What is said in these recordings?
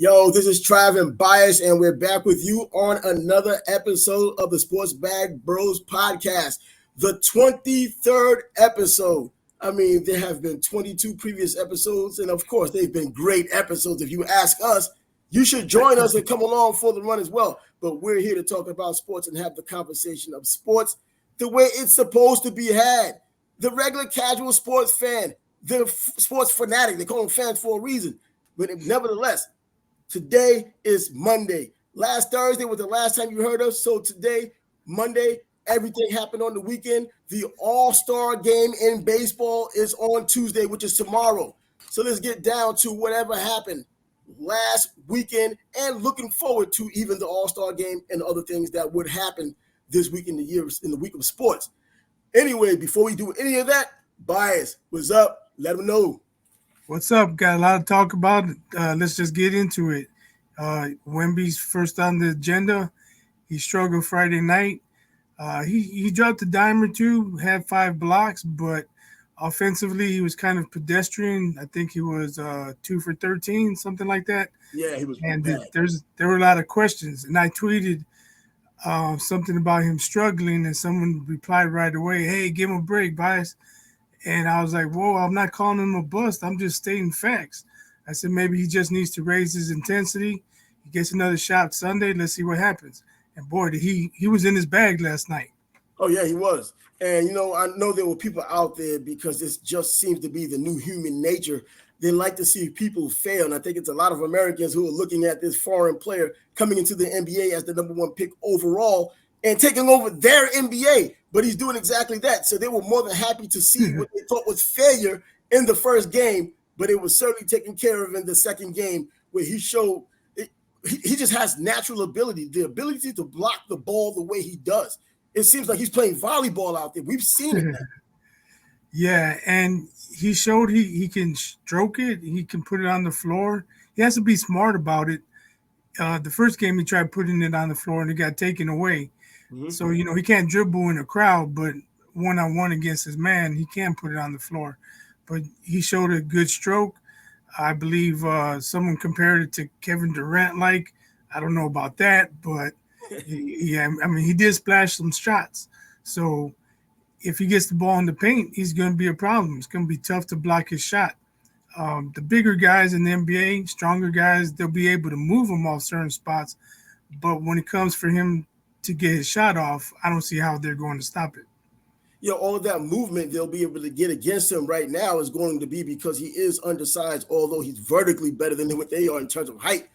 Yo, this is Trav and Bias, and we're back with you on another episode of the Sports Bag Bros podcast, the 23rd episode. I mean, there have been 22 previous episodes, and of course, they've been great episodes. If you ask us, you should join us and come along for the run as well. But we're here to talk about sports and have the conversation of sports the way it's supposed to be had. The regular casual sports fan, the sports fanatic, they call them fans for a reason. But nevertheless, today is Monday. Last Thursday was the last time you heard us. So today, Monday, everything happened on the weekend. The All-Star game in baseball is on Tuesday, which is tomorrow. So let's get down to whatever happened last weekend and looking forward to even the All-Star game and other things that would happen this week in the week of sports. Anyway, before we do any of that, Bias, what's up? Let them know. What's up? Got a lot to talk about. Let's just get into it. Wemby's first on the agenda. He struggled Friday night. He dropped a dime or two, had 5 blocks, but offensively he was kind of pedestrian. I think he was 2 for 13, something like that. Yeah, he was. And there were a lot of questions. And I tweeted something about him struggling, and someone replied right away, "Hey, give him a break, Bias." And I was like, whoa, I'm not calling him a bust. I'm just stating facts. I said, maybe he just needs to raise his intensity. He gets another shot Sunday. Let's see what happens. And boy, he was in his bag last night. Oh, yeah, he was. And, I know there were people out there because this just seems to be the new human nature. They like to see people fail. And I think it's a lot of Americans who are looking at this foreign player coming into the NBA as the number 1 pick overall and taking over their NBA. But he's doing exactly that. So they were more than happy to see what they thought was failure in the first game, but it was certainly taken care of in the second game where he showed he just has natural ability, the ability to block the ball the way he does. It seems like he's playing volleyball out there. We've seen it now. Yeah, and he showed he can stroke it. He can put it on the floor. He has to be smart about it. The first game he tried putting it on the floor and it got taken away. Mm-hmm. So, he can't dribble in a crowd, but one-on-one against his man, he can put it on the floor. But he showed a good stroke. I believe someone compared it to Kevin Durant. I don't know about that, but he did splash some shots. So if he gets the ball in the paint, he's going to be a problem. It's going to be tough to block his shot. The bigger guys in the NBA, stronger guys, they'll be able to move him off certain spots. But when it comes for him to get his shot off, I don't see how they're going to stop it. All of that movement they'll be able to get against him right now is going to be because he is undersized, although he's vertically better than what they are in terms of height.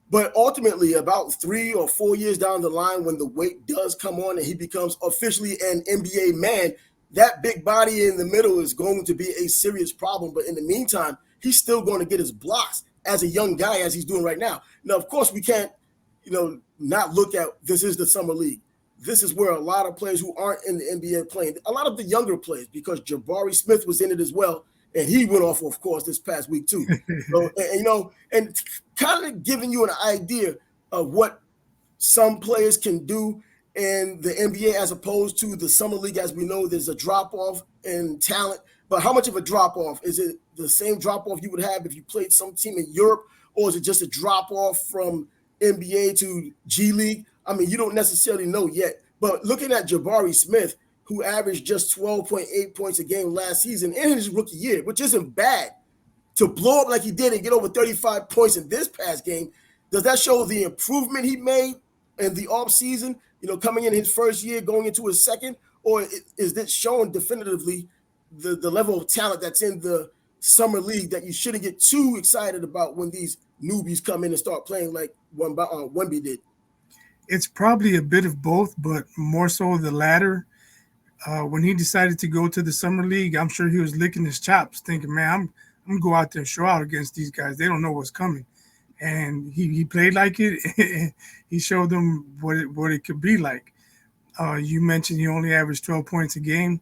But ultimately, about 3 or 4 years down the line, when the weight does come on and he becomes officially an NBA man, that big body in the middle is going to be a serious problem. But in the meantime, he's still going to get his blocks as a young guy, as he's doing right now. Now, of course, we can't, not look at this is the summer league. This is where a lot of players who aren't in the NBA playing, a lot of the younger players, because Jabari Smith was in it as well, and he went off, of course, this past week too. So, and kind of giving you an idea of what some players can do in the NBA as opposed to the summer league. As we know, there's a drop-off in talent, but how much of a drop-off? Is it the same drop-off you would have if you played some team in Europe, or is it just a drop-off from NBA to G League? I mean, you don't necessarily know yet. But looking at Jabari Smith, who averaged just 12.8 points a game last season in his rookie year, which isn't bad, to blow up like he did and get over 35 points in this past game, does that show the improvement he made in the offseason, coming in his first year, going into his second? Or is this showing definitively the level of talent that's in the summer league that you shouldn't get too excited about when these newbies come in and start playing like Wemby did? It's probably a bit of both, but more so the latter. When he decided to go to the summer league, I'm sure he was licking his chops, thinking, "Man, I'm gonna go out there and show out against these guys. They don't know what's coming." And he played like it. He showed them what it could be like. You mentioned he only averaged 12 points a game,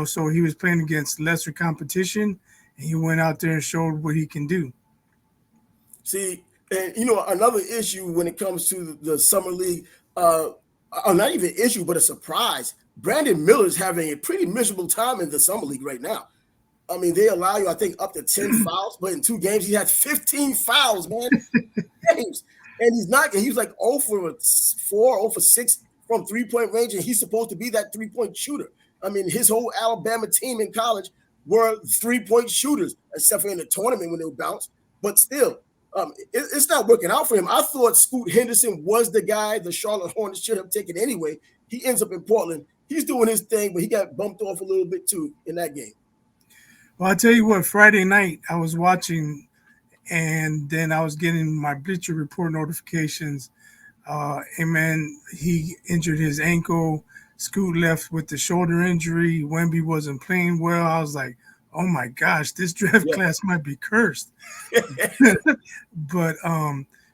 so he was playing against lesser competition, and he went out there and showed what he can do. See, and another issue when it comes to the summer league, not even an issue, but a surprise. Brandon Miller's having a pretty miserable time in the summer league right now. I mean, they allow you, I think, up to 10 fouls, but in 2 games, he had 15 fouls, man. games, and he's not. And he was like 0 for 4, 0 for 6 from 3-point range, and he's supposed to be that 3-point shooter. I mean, his whole Alabama team in college were 3-point shooters, except for in the tournament when they would bounce. But still, it's not working out for him. I thought Scoot Henderson was the guy the Charlotte Hornets should have taken anyway. He ends up in Portland. He's doing his thing, but he got bumped off a little bit too in that game. Well, I'll tell you what, Friday night I was watching, and then I was getting my Bleacher Report notifications. And man, he injured his ankle. Scoot left with the shoulder injury. Wemby wasn't playing well. I was like, oh my gosh, this draft class might be cursed. But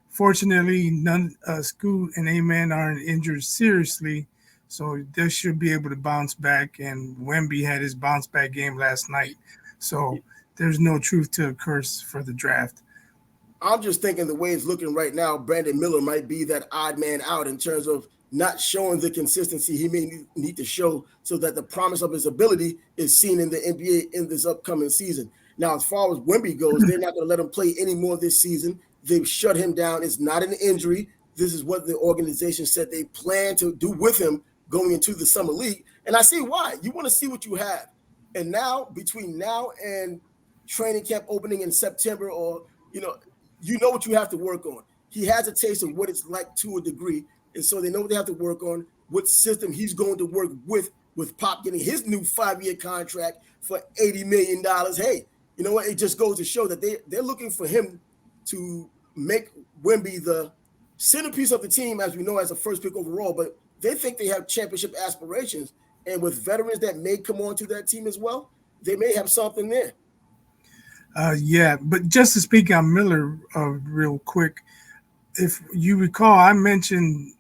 fortunately, none Scoot and Amen aren't injured seriously, so they should be able to bounce back. And Wemby had his bounce back game last night, so there's no truth to a curse for the draft. I'm just thinking the way it's looking right now, Brandon Miller might be that odd man out in terms of not showing the consistency he may need to show so that the promise of his ability is seen in the NBA in this upcoming season. Now, as far as Wemby goes, they're not going to let him play anymore this season. They've shut him down. It's not an injury. This is what the organization said they plan to do with him going into the summer league. And I see why. You want to see what you have. And now, between now and training camp opening in September, or, you know what you have to work on. He has a taste of what it's like to a degree. And so they know what they have to work on, what system he's going to work with Pop getting his new 5-year contract for $80 million. Hey, you know what? It just goes to show that they're looking for him to make Wemby the centerpiece of the team, as we know, as a first pick overall. But they think they have championship aspirations. And with veterans that may come onto that team as well, they may have something there. Yeah, but just to speak on Miller real quick, if you recall, I mentioned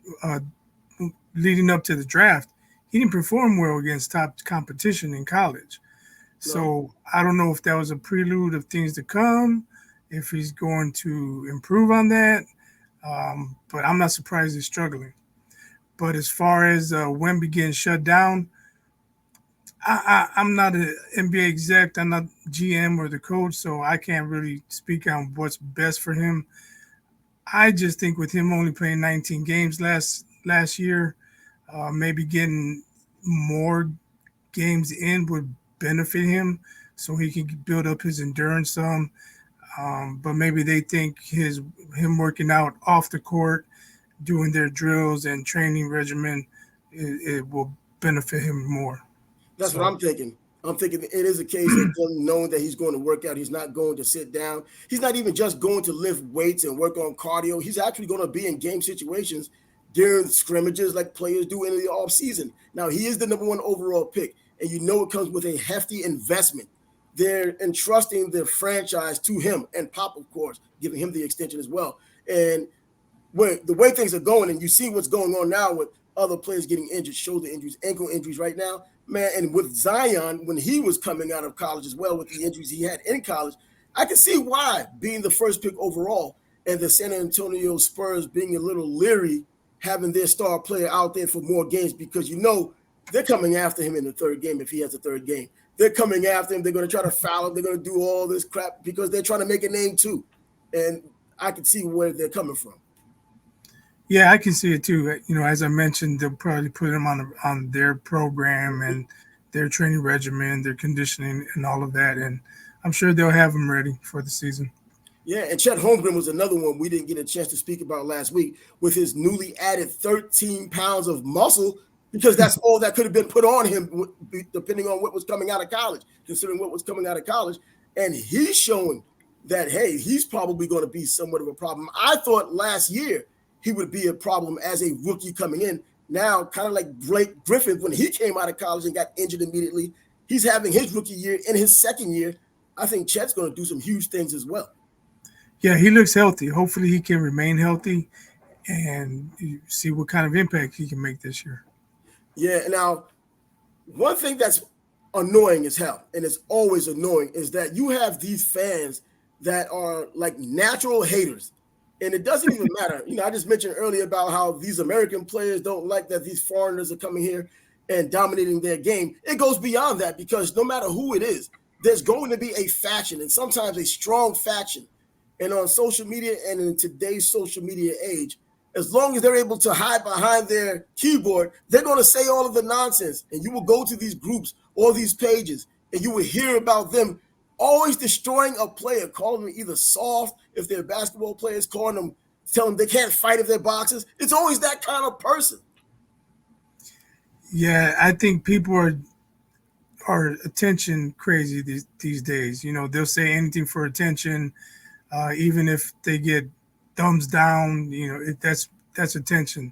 leading up to the draft, he didn't perform well against top competition in college. So I don't know if that was a prelude of things to come, if he's going to improve on that. But I'm not surprised he's struggling. But as far as Wemby getting shut down, I'm not an NBA exec. I'm not GM or the coach, so I can't really speak on what's best for him. I just think with him only playing 19 games last year, maybe getting more games in would benefit him so he can build up his endurance some. But maybe they think him working out off the court, doing their drills and training regimen, it will benefit him more. That's what I'm thinking. I'm thinking it is a case of him knowing that he's going to work out. He's not going to sit down. He's not even just going to lift weights and work on cardio. He's actually going to be in game situations during scrimmages like players do in the offseason. Now, he is the number 1 overall pick, and you know it comes with a hefty investment. They're entrusting the franchise to him, and Pop, of course, giving him the extension as well. And the way things are going, and you see what's going on now with other players getting injured, shoulder injuries, ankle injuries right now, man, and with Zion, when he was coming out of college as well with the injuries he had in college, I can see why being the first pick overall and the San Antonio Spurs being a little leery having their star player out there for more games, because they're coming after him in the third game if he has a third game. They're coming after him. They're going to try to foul him. They're going to do all this crap because they're trying to make a name too. And I can see where they're coming from. Yeah, I can see it too. As I mentioned, they'll probably put him on their program and their training regimen, their conditioning, and all of that. And I'm sure they'll have him ready for the season. Yeah, and Chet Holmgren was another one we didn't get a chance to speak about last week with his newly added 13 pounds of muscle, because that's all that could have been put on him, depending on what was coming out of college, considering what was coming out of college. And he's showing that, hey, he's probably going to be somewhat of a problem. I thought last year he would be a problem as a rookie coming in. Now, kind of like Blake Griffin, when he came out of college and got injured immediately, he's having his rookie year. In his second year, I think Chet's going to do some huge things as well. Yeah, he looks healthy. Hopefully he can remain healthy and see what kind of impact he can make this year. Yeah, now, one thing that's annoying as hell, and it's always annoying, is that you have these fans that are like natural haters. And it doesn't even matter. I just mentioned earlier about how these American players don't like that these foreigners are coming here and dominating their game. It goes beyond that, because no matter who it is, there's going to be a faction, and sometimes a strong faction, And on social media and in today's social media age, as long as they're able to hide behind their keyboard, they're going to say all of the nonsense. And you will go to these groups or these pages and you will hear about them always destroying a player, calling them either soft if they're basketball players, calling them, telling them they can't fight if they're boxers. It's always that kind of person. Yeah, I think people are attention crazy these days. They'll say anything for attention, even if they get thumbs down. That's attention.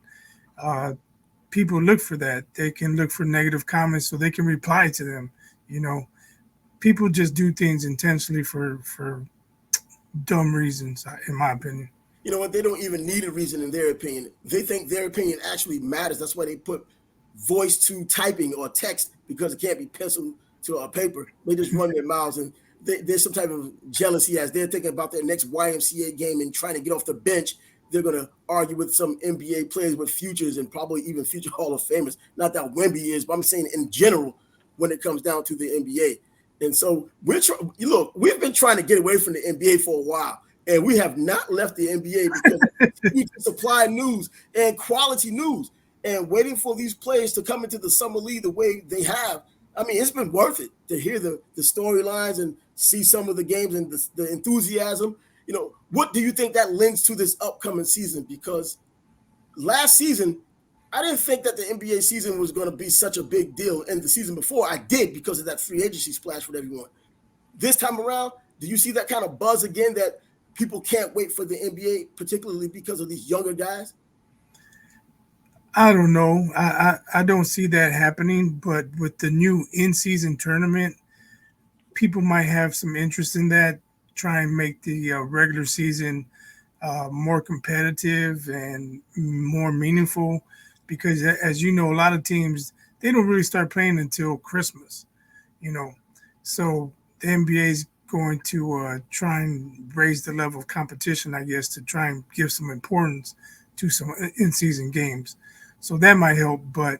Uh, People look for that. They can look for negative comments so they can reply to them. You know, People just do things intentionally for dumb reasons, in my opinion. You know what? They don't even need a reason in their opinion. They think their opinion actually matters. That's why they put voice to typing or text because it can't be pencil to a paper. They just run their mouths and there's some type of jealousy as they're thinking about their next YMCA game and trying to get off the bench. They're going to argue with some NBA players with futures and probably even future Hall of Famers. Not that Wemby is, but I'm saying in general when it comes down to the NBA. And so we've been trying to get away from the NBA for a while. And we have not left the NBA because we can supply news and quality news and waiting for these players to come into the summer league the way they have. I mean, it's been worth it to hear the storylines and see some of the games and the enthusiasm. What do you think that links to this upcoming season? Because last season, I didn't think that the NBA season was going to be such a big deal. And the season before, I did because of that free agency splash with everyone. This time around, do you see that kind of buzz again that people can't wait for the NBA, particularly because of these younger guys? I don't know. I don't see that happening, but with the new in-season tournament, people might have some interest in that. Try and make the regular season more competitive and more meaningful, because as you know, a lot of teams they don't really start playing until Christmas. You know, so the NBA is going to try and raise the level of competition, I guess, to try and give some importance to some in-season games. So that might help. But,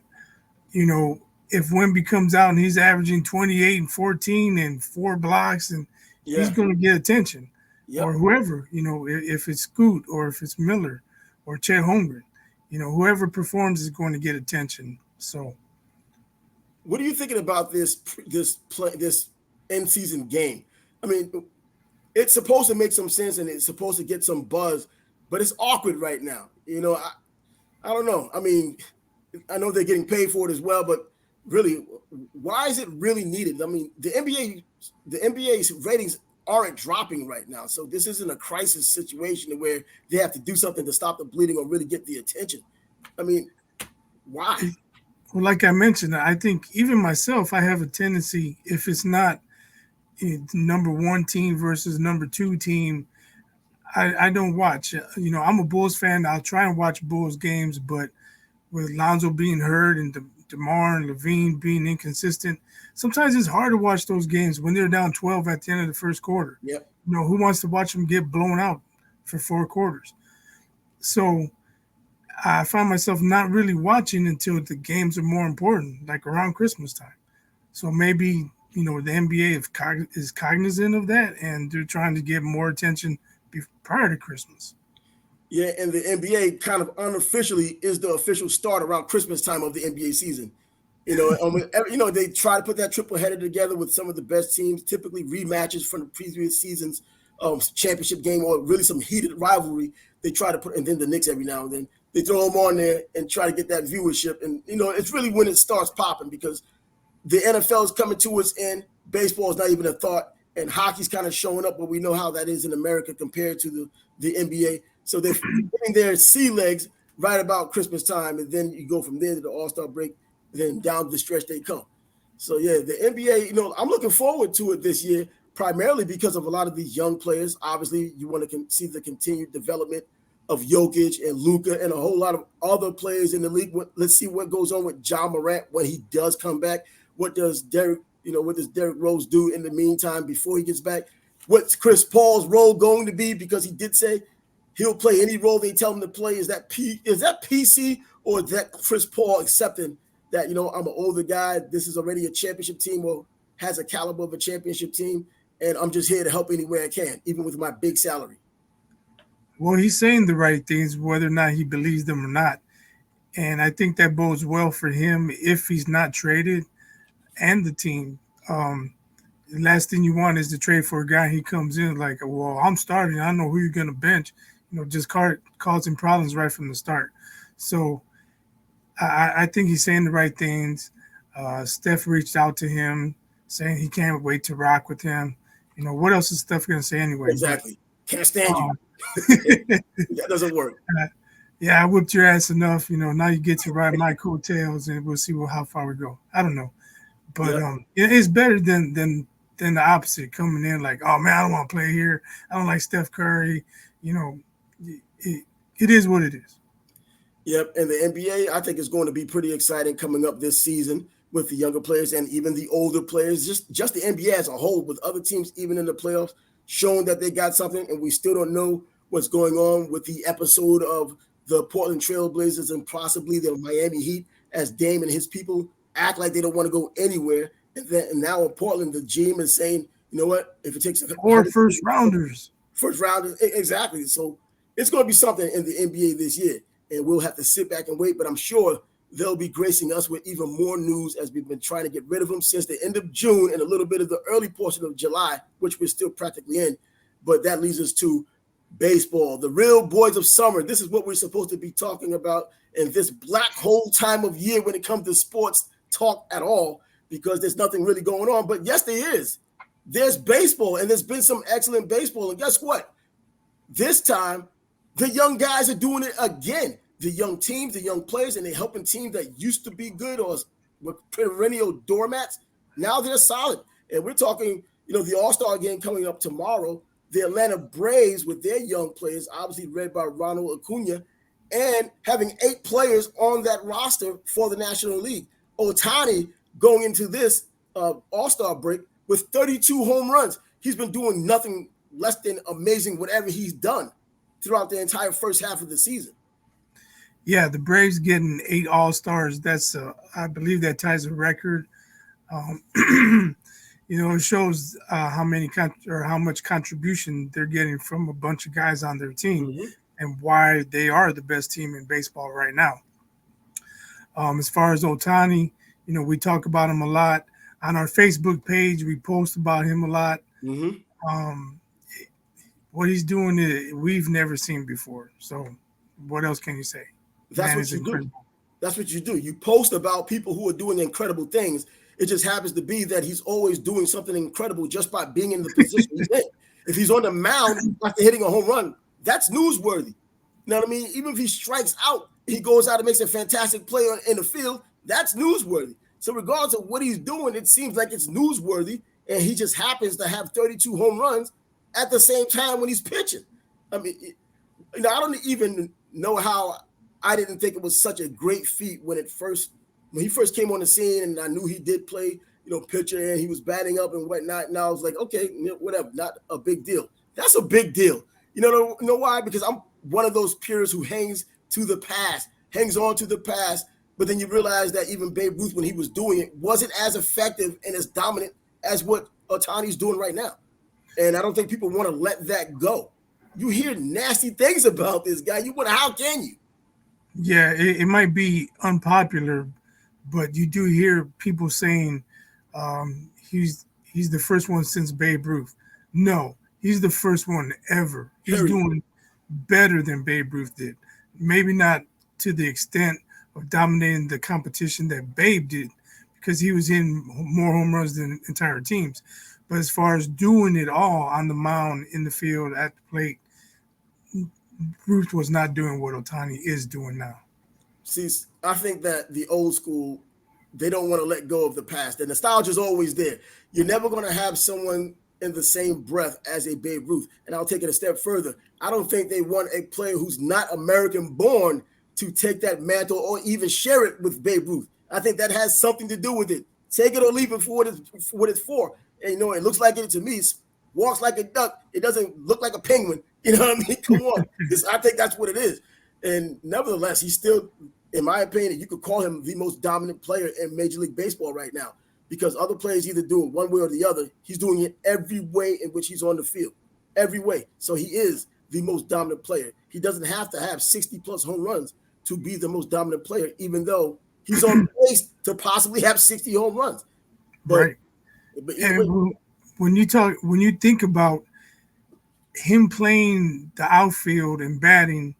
if Wemby comes out and he's averaging 28 and 14 and 4 blocks, and he's going to get attention. Yep. Or whoever, if it's Scoot or if it's Miller or Chet Holmgren, whoever performs is going to get attention. So what are you thinking about this in-season game? I mean, it's supposed to make some sense and it's supposed to get some buzz, but it's awkward right now. I don't know. I mean, I know they're getting paid for it as well, but really, why is it really needed? I mean, the NBA's ratings aren't dropping right now, so this isn't a crisis situation where they have to do something to stop the bleeding or really get the attention. I mean, why? Well, like I mentioned, I think even myself, I have a tendency, if it's not number one team versus number two team, I don't watch. I'm a Bulls fan. I'll try and watch Bulls games, but with Lonzo being hurt and DeMar and Levine being inconsistent, sometimes it's hard to watch those games when they're down 12 at the end of the first quarter. Yep. Who wants to watch them get blown out for 4 quarters? So I find myself not really watching until the games are more important, like around Christmas time. So maybe, the NBA is cognizant of that, and they're trying to get more attention prior to Christmas. Yeah, and the NBA kind of unofficially is the official start around Christmas time of the NBA season. They try to put that triple header together with some of the best teams, typically rematches from the previous season's championship game or really some heated rivalry. They try to put, and then the Knicks every now and then, they throw them on there and try to get that viewership. And, it's really when it starts popping because the NFL is coming to its end. Baseball is not even a thought. And hockey's kind of showing up, but we know how that is in America compared to the NBA. So they're getting their sea legs right about Christmas time, and then you go from there to the All-Star break, then down the stretch they come. So, yeah, the NBA, I'm looking forward to it this year, primarily because of a lot of these young players. Obviously, you want to see the continued development of Jokic and Luka and a whole lot of other players in the league. Let's see what goes on with Ja Morant when he does come back. What does Derrick Rose do in the meantime before he gets back? What's Chris Paul's role going to be? Because he did say he'll play any role they tell him to play. Is that PC or is that Chris Paul accepting that, I'm an older guy, this is already a championship team or has a caliber of a championship team, and I'm just here to help any way I can, even with my big salary? Well, he's saying the right things, whether or not he believes them or not. And I think that bodes well for him if he's not traded and the team. Um, the last thing you want is to trade for a guy. He comes in like, well, I'm starting. I know who you're going to bench. Just causing problems right from the start. So I think he's saying the right things. Steph reached out to him saying he can't wait to rock with him. What else is Steph going to say anyway? Exactly. Can't stand you. Um, That doesn't work. yeah, I whipped your ass enough. Now you get to ride my coattails, and we'll see how far we go. I don't know, but Yep. it's better than the opposite coming in like, oh man, I don't want to play here. I don't like Steph Curry. You know, it is what it is. Yep, and the NBA, I think, is going to be pretty exciting coming up this season with the younger players and even the older players. Just the NBA as a whole, with other teams even in the playoffs showing that they got something, and we still don't know what's going on with the episode of the Portland Trailblazers and possibly the Miami Heat, as Dame and his people act like they don't want to go anywhere. And now in Portland, the GM is saying, you know what, if it takes Or first rounders. first round, exactly. So it's going to be something in the NBA this year, and we'll have to sit back and wait. But I'm sure they'll be gracing us with even more news as we've been trying to get rid of them since the end of June and a little bit of the early portion of July, which we're still practically in. But that leads us to baseball, the real boys of summer. This is what we're supposed to be talking about in this black hole time of year when it comes to sports talk at all, because there's nothing really going on. But yes, there is. There's baseball, and there's been some excellent baseball. And guess what? This time, the young guys are doing it again. The young teams, the young players, and they're helping teams that used to be good or were perennial doormats. Now they're solid. And we're talking, the All-Star game coming up tomorrow. The Atlanta Braves with their young players, obviously led by Ronald Acuna, and having 8 players on that roster for the National League. Ohtani going into this All-Star break with 32 home runs. He's been doing nothing less than amazing, whatever he's done throughout the entire first half of the season. Yeah, the Braves getting 8 All-Stars. That's I believe that ties a record. It shows how much contribution they're getting from a bunch of guys on their team, and why they are the best team in baseball right now. As far as Ohtani, we talk about him a lot on our Facebook page. We post about him a lot. What he's doing, we've never seen before. So, what else can you say? That's what you do. That's what you do. You post about people who are doing incredible things. It just happens to be that he's always doing something incredible just by being in the position he's in. If he's on the mound after hitting a home run, that's newsworthy. You know what I mean? Even if he strikes out, he goes out and makes a fantastic play in the field, that's newsworthy. So regardless of what he's doing, it seems like it's newsworthy, and he just happens to have 32 home runs at the same time when he's pitching. I mean, I don't even know how I didn't think it was such a great feat when he first came on the scene, and I knew he did play, pitcher, and he was batting up and whatnot. And I was like, okay, whatever, not a big deal. That's a big deal. You know why? Because I'm one of those purists who hangs on to the past. But then you realize that even Babe Ruth, when he was doing it, wasn't as effective and as dominant as what Ohtani's doing right now. And I don't think people want to let that go. You hear nasty things about this guy. How can you? Yeah, it might be unpopular, but you do hear people saying he's the first one since Babe Ruth. No, he's the first one ever. He's doing better than Babe Ruth did. Maybe not to the extent of dominating the competition that Babe did, because he was in more home runs than entire teams. But as far as doing it all on the mound, in the field, at the plate, Ruth was not doing what Ohtani is doing now. See, I think that the old school, they don't want to let go of the past. The nostalgia is always there. You're never going to have someone in the same breath as a Babe Ruth. And I'll take it a step further. I don't think they want a player who's not American born to take that mantle or even share it with Babe Ruth. I think that has something to do with it. Take it or leave it for what it's for. And, it looks like it to me. It walks like a duck. It doesn't look like a penguin. You know what I mean? Come on. I think that's what it is. And nevertheless, he's still, in my opinion, you could call him the most dominant player in Major League Baseball right now, because other players either do it one way or the other. He's doing it every way in which he's on the field, every way. So he is the most dominant player. He doesn't have to have 60-plus home runs to be the most dominant player, even though he's on pace to possibly have 60 home runs. Right. But And when you think about him playing the outfield and batting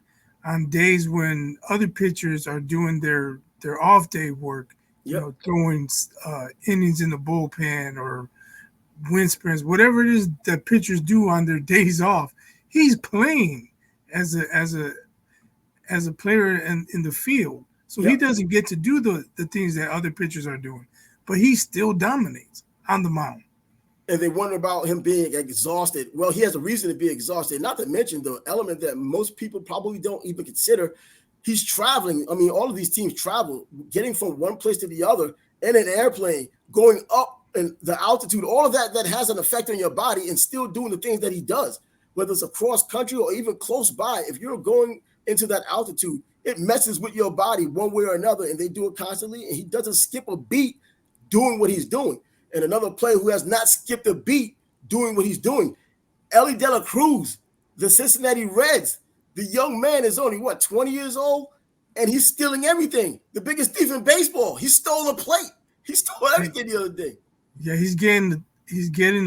on days when other pitchers are doing their off day work, throwing innings in the bullpen or wind sprints, whatever it is that pitchers do on their days off, he's playing as a player in the field. So he doesn't get to do the things that other pitchers are doing, but he still dominates on the mound. And they wonder about him being exhausted. Well, he has a reason to be exhausted, not to mention the element that most people probably don't even consider. He's traveling. I mean, all of these teams travel, getting from one place to the other in an airplane, going up in the altitude, all of that has an effect on your body, and still doing the things that he does, whether it's across country or even close by. If you're going into that altitude, it messes with your body one way or another, and they do it constantly, and he doesn't skip a beat doing what he's doing. And another player who has not skipped a beat doing what he's doing, Elly De La Cruz, the Cincinnati Reds. The young man is only, 20 years old? And he's stealing everything. The biggest thief in baseball. He stole a plate. He stole everything the other day. Yeah, he's getting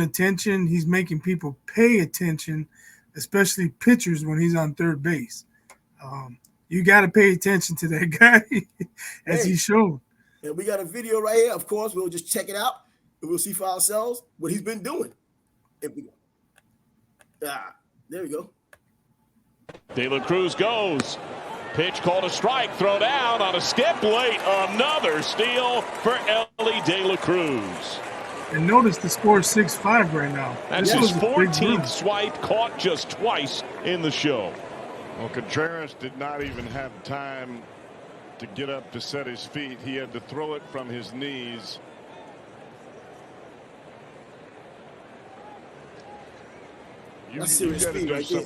attention. He's making people pay attention, especially pitchers when he's on third base. You got to pay attention to that guy as he showed. And we got a video right here. Of course, we'll just check it out. And we'll see for ourselves what he's been doing. There we go. De La Cruz goes. Pitch called a strike. Throw down on a skip late. Another steal for Elly De La Cruz. And notice the score is 6-5 right now. That's his 14th swipe, caught just twice in the show. Well, Contreras did not even have time to get up to set his feet. He had to throw it from his knees. That's serious speed right there.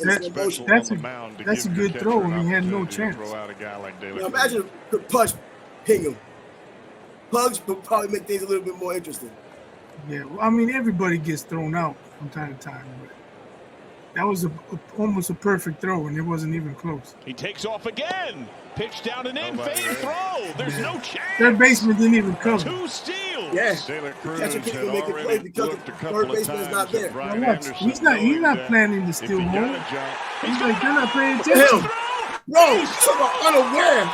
That's a good throw, and he had no chance. Now imagine the Pudge hitting him. Pudge would probably make things a little bit more interesting. Yeah, well, I mean, everybody gets thrown out from time to time, but that was almost a perfect throw, and it wasn't even close. He takes off again. Pitch down and in, fade throw. There's no chance. Third baseman didn't even cover. 2 steals. Yes. De La Cruz Catcher can't even make a play because the third baseman is not there. Now watch. He's not planning to steal home. He's like, they're not paying attention. Bro, talk unaware.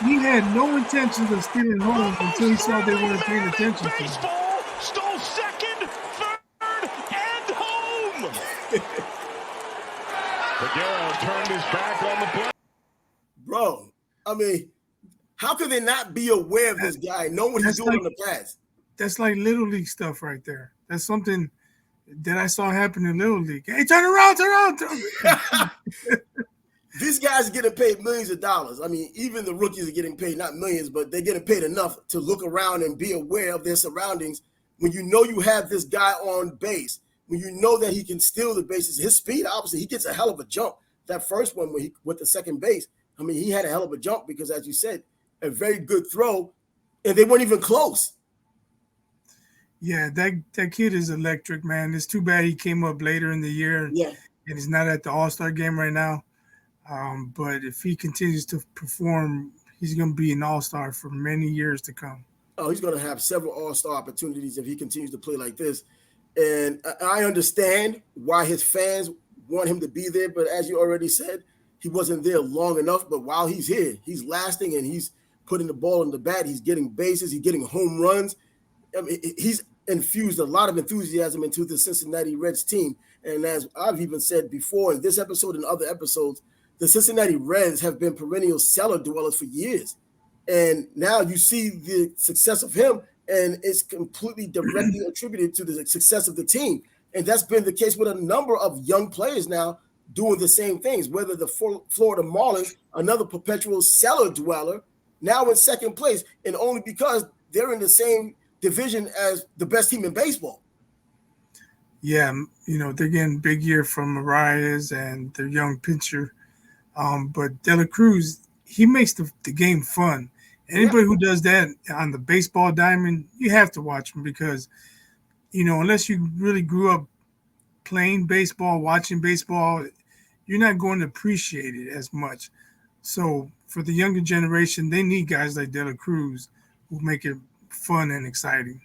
He had no intentions of stealing home until he saw they weren't paying attention to him. Baseball stole second, third, and home. Figueroa turned his back on the play. Bro, I mean, how could they not be aware of this guy, know what he's doing in the past? That's like Little League stuff right there. That's something that I saw happen in Little League. Hey, turn around. These guys are getting paid millions of dollars. I mean, even the rookies are getting paid, not millions, but they're getting paid enough to look around and be aware of their surroundings. When you know you have this guy on base, when you know that he can steal the bases, his speed, obviously, he gets a hell of a jump. That first one when he went to second base, I mean, he had a hell of a jump because, as you said, a very good throw, and they weren't even close. Yeah, that kid is electric, man. It's too bad he came up later in the year and he's not at the All-Star game right now. But if he continues to perform, he's going to be an All-Star for many years to come. Oh, he's going to have several All-Star opportunities if he continues to play like this. And I understand why his fans want him to be there, but as you already said, he wasn't there long enough. But while he's here, he's lasting and he's putting the ball in the bat. He's getting bases. He's getting home runs. I mean, he's infused a lot of enthusiasm into the Cincinnati Reds team. And as I've even said before in this episode and other episodes, the Cincinnati Reds have been perennial cellar dwellers for years. And now you see the success of him, and it's completely directly attributed to the success of the team. And that's been the case with a number of young players now doing the same things, whether the Florida Marlins, another perpetual cellar dweller, now in second place, and only because they're in the same division as the best team in baseball. Yeah, they're getting big year from Arias and their young pitcher. But De La Cruz, he makes the game fun. Anybody who does that on the baseball diamond, you have to watch him because, unless you really grew up playing baseball, watching baseball, you're not going to appreciate it as much. So for the younger generation, they need guys like De La Cruz who make it fun and exciting.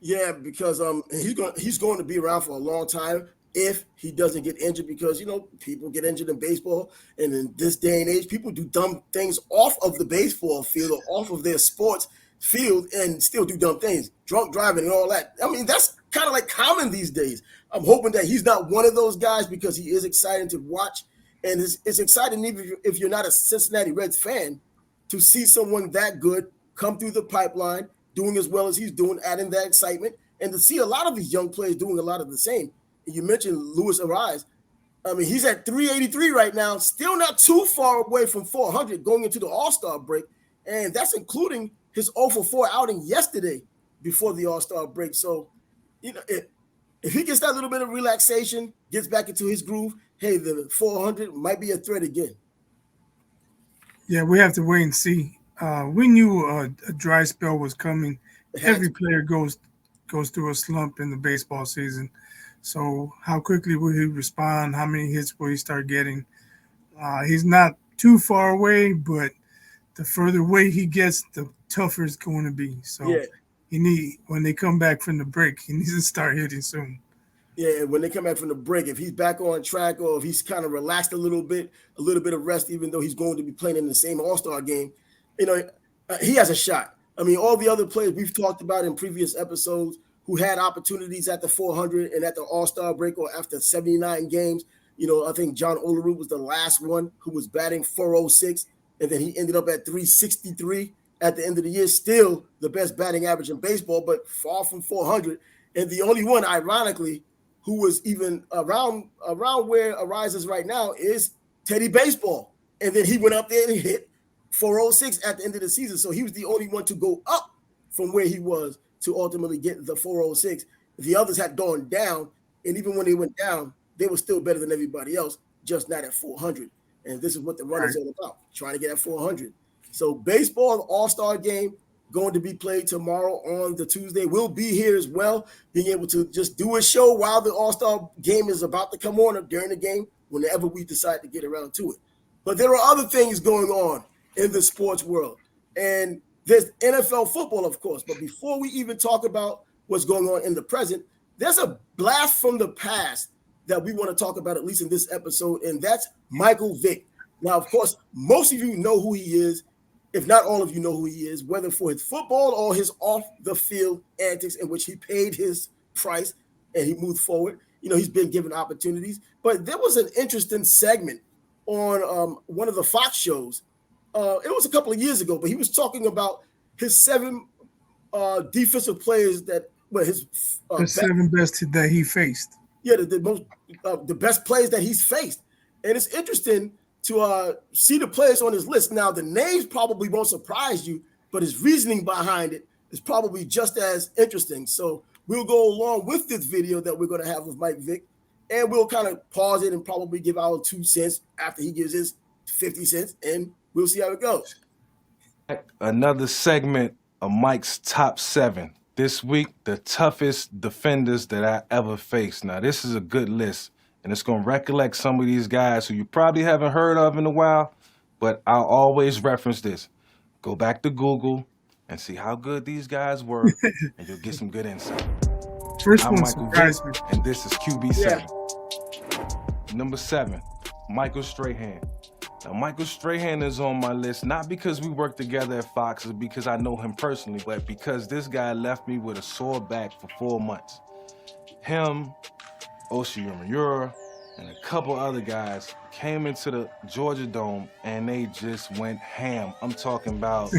Yeah, because he's going to be around for a long time if he doesn't get injured, because people get injured in baseball, and in this day and age people do dumb things off of the baseball field or off of their sports field and still do dumb things, drunk driving and all that. I mean, that's kind of like common these days. I'm hoping that he's not one of those guys, because he is exciting to watch, and it's exciting even if you're not a Cincinnati Reds fan to see someone that good come through the pipeline, doing as well as he's doing, adding that excitement, and to see a lot of these young players doing a lot of the same. And you mentioned Luis Ariz. I mean, he's at 383 right now, still not too far away from 400 going into the All-Star break, and that's including his 0-for-4 outing yesterday before the All-Star break. So, if he gets that little bit of relaxation, gets back into his groove, hey, the 400 might be a threat again. Yeah, we have to wait and see. We knew a dry spell was coming. Every player goes through a slump in the baseball season. So how quickly will he respond? How many hits will he start getting? He's not too far away, but the further away he gets, the tougher it's going to be. So when they come back from the break, he needs to start hitting soon. Yeah, when they come back from the break, if he's back on track or if he's kind of relaxed a little bit of rest, even though he's going to be playing in the same All-Star game, he has a shot. I mean, all the other players we've talked about in previous episodes who had opportunities at the 400 and at the All-Star break or after 79 games, I think John Olerud was the last one who was batting 406, and then he ended up at 363 at the end of the year, still the best batting average in baseball, but far from 400. And the only one, ironically, who was even around where Ariz is right now is Teddy Baseball. And then he went up there and hit 406 at the end of the season. So he was the only one to go up from where he was to ultimately get the 406. The others had gone down, and even when they went down, they were still better than everybody else, just not at 400. And this is what the run is all about, trying to get at 400. So baseball All-Star game going to be played tomorrow on the Tuesday. We'll be here as well, being able to just do a show while the All-Star game is about to come on or during the game, whenever we decide to get around to it. But there are other things going on in the sports world. And there's NFL football, of course. But before we even talk about what's going on in the present, there's a blast from the past that we want to talk about, at least in this episode, and that's Michael Vick. Now, of course, most of you know who he is. If not all of you know who he is, whether for his football or his off-the-field antics in which he paid his price and he moved forward. He's been given opportunities. But there was an interesting segment on one of the Fox shows. It was a couple of years ago, but he was talking about his 7 defensive players that were his the 7 best that he faced. Yeah, the best players that he's faced. And it's interesting to see the players on his list. Now, the names probably won't surprise you, but his reasoning behind it is probably just as interesting. So we'll go along with this video that we're going to have with Mike Vick, and we'll kind of pause it and probably give our 2 cents after he gives his 50 cents, and we'll see how it goes. Another segment of Mike's top 7. This week, the toughest defenders that I ever faced. Now, this is a good list. And it's going to recollect some of these guys who you probably haven't heard of in a while, but I'll always reference this. Go back to Google and see how good these guys were, and you'll get some good insight. First I'm one Michael surprised me. and this is QB7. Number 7, Michael Strahan. Now, Michael Strahan is on my list, not because we worked together at Fox or because I know him personally, but because this guy left me with a sore back for 4 months. Him, Oshie Umenyiora, and a couple other guys came into the Georgia Dome and they just went ham. I'm talking about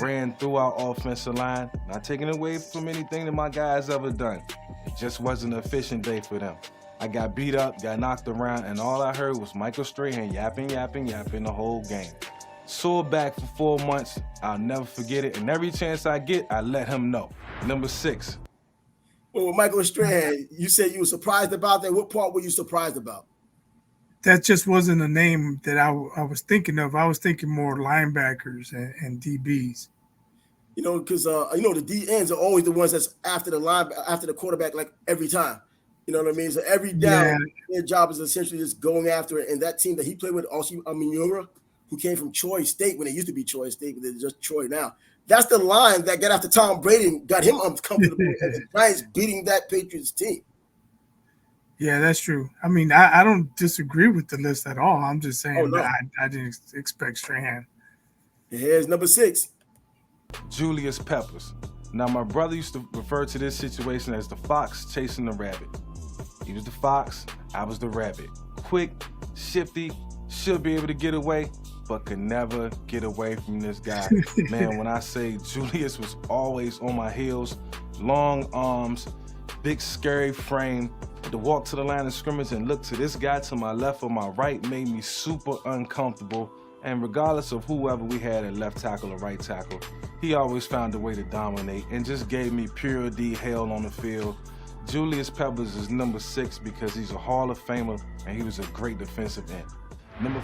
ran through our offensive line, not taking away from anything that my guys ever done. It just wasn't an efficient day for them. I got beat up, got knocked around, and all I heard was Michael Strahan yapping the whole game. Sore back for 4 months. I'll never forget it, and every chance I get, I let him know. Number 6. Well, with Michael Strahan, you said you were surprised about that. What part were you surprised about? That just wasn't a name that I was thinking of. I was thinking more linebackers and DBs. Because the D ends are always the ones that's after the quarterback, like every time. You know what I mean? So every down, their job is essentially just going after it. And that team that he played with, also Aminura, who came from Troy State when they used to be Troy State, but they're just Troy now. That's the line that got after Tom Brady and got him uncomfortable. And the Giants beating that Patriots team. Yeah, that's true. I mean, I don't disagree with the list at all. I'm just saying that I didn't expect Strahan. Here's number 6. Julius Peppers. Now, my brother used to refer to this situation as the fox chasing the rabbit. He was the fox, I was the rabbit. Quick, shifty, should be able to get away, but could never get away from this guy. Man, when I say Julius was always on my heels, long arms, big scary frame, to walk to the line of scrimmage and look to this guy to my left or my right made me super uncomfortable. And regardless of whoever we had at left tackle or right tackle, he always found a way to dominate and just gave me pure D hell on the field. Julius Peppers is number 6 because he's a Hall of Famer and he was a great defensive end.